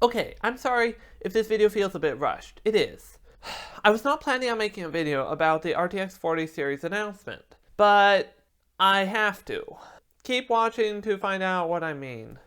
Okay, I'm sorry if this video feels a bit rushed. It is. I was not planning on making a video about the RTX 40 series announcement, but I have to. Keep watching to find out what I mean.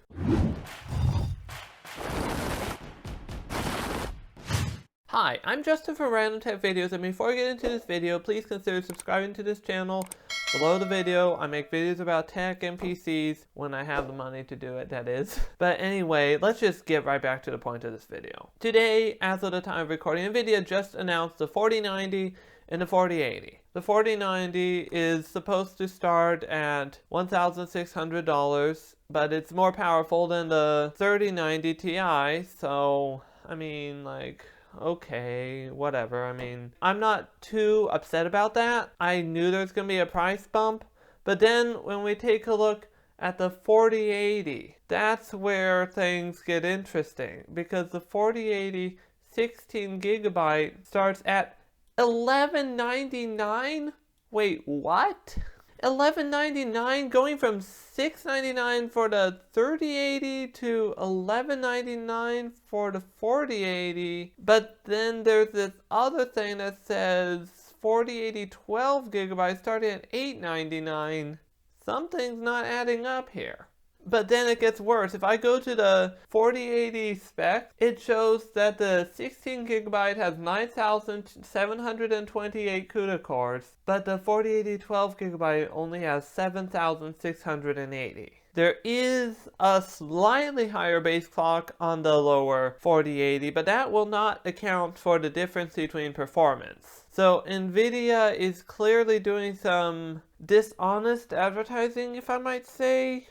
Hi, I'm Justin from Random Tech Videos, and before I get into this video, please consider subscribing to this channel. Below the video, I make videos about tech and PCs, when I have the money to do it, that is. But anyway, let's just get right back to the point of this video. Today, as of the time of recording, Nvidia just announced the 4090 and the 4080. The 4090 is supposed to start at $1,600, but it's more powerful than the 3090 Ti, so, I mean, like, okay, whatever. I mean, I'm not too upset about that. I knew there was going to be a price bump, but then when we take a look at the 4080, that's where things get interesting, because the 4080 16 gigabyte starts at $1199? Wait, what? $1199, going from $699 for the 3080 to $1199 for the 4080. But then there's this other thing that says 4080 12 gigabytes starting at $899. Something's not adding up here. But then it gets worse. If I go to the 4080 spec, it shows that the 16 gigabyte has 9,728 CUDA cores, but the 4080 12 gigabyte only has 7,680. There is a slightly higher base clock on the lower 4080, but that will not account for the difference between performance. So Nvidia is clearly doing some dishonest advertising, if I might say,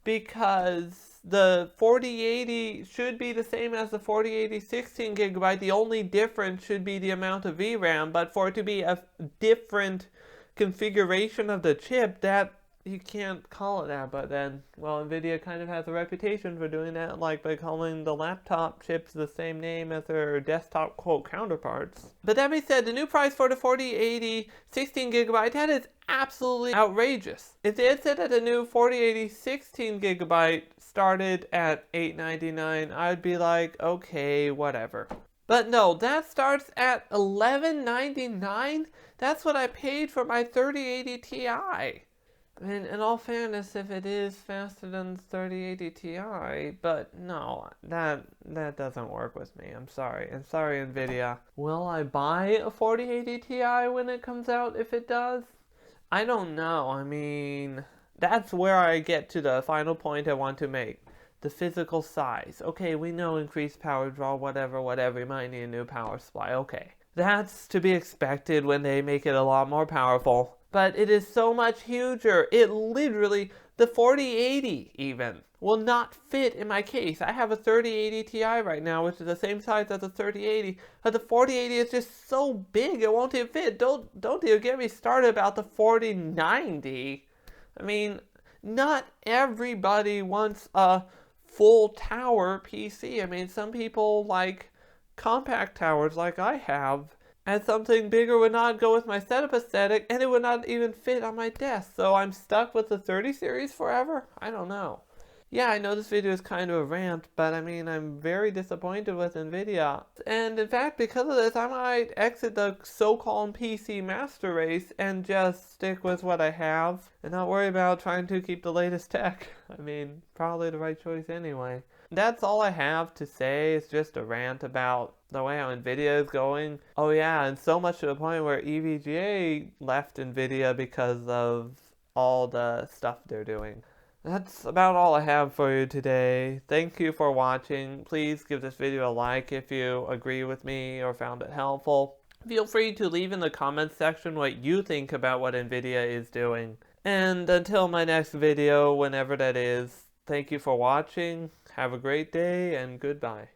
because the 4080 should be the same as the 4080 16 gigabyte. The only difference should be the amount of VRAM, but for it to be a different configuration of the chip, that you can't call it that. But then, well, Nvidia kind of has a reputation for doing that, like by calling the laptop chips the same name as their desktop quote counterparts. But that being said, the new price for the 4080 16 gigabyte, that is absolutely outrageous. If they had said that the new 4080 16 gigabyte started at $899, I'd be like, okay, whatever. But no, that starts at $1199? That's what I paid for my 3080 Ti. I mean, in all fairness, if it is faster than 3080 Ti, but no, that doesn't work with me. I'm sorry, Nvidia. Will I buy a 4080 Ti when it comes out if it does? I don't know. I mean, that's where I get to the final point I want to make. The physical size. Okay, we know increased power draw, whatever, you might need a new power supply. Okay, that's to be expected when they make it a lot more powerful. But it is so much huger. It literally, the 4080 even, will not fit in my case. I have a 3080 Ti right now, which is the same size as the 3080, but the 4080 is just so big, it won't even fit. Don't even get me started about the 4090. I mean, not everybody wants a full tower PC. I mean, some people like compact towers like I have, and something bigger would not go with my setup aesthetic, and it would not even fit on my desk. So I'm stuck with the 30 series forever? I don't know. Yeah, I know this video is kind of a rant, but I mean, I'm very disappointed with Nvidia. And in fact, because of this, I might exit the so-called PC master race and just stick with what I have and not worry about trying to keep the latest tech. I mean, probably the right choice anyway. That's all I have to say. It's just a rant about the way how Nvidia is going. Oh yeah, and so much to the point where EVGA left Nvidia because of all the stuff they're doing. That's about all I have for you today. Thank you for watching. Please give this video a like if you agree with me or found it helpful. Feel free to leave in the comments section what you think about what Nvidia is doing. And until my next video, whenever that is, thank you for watching. Have a great day and goodbye.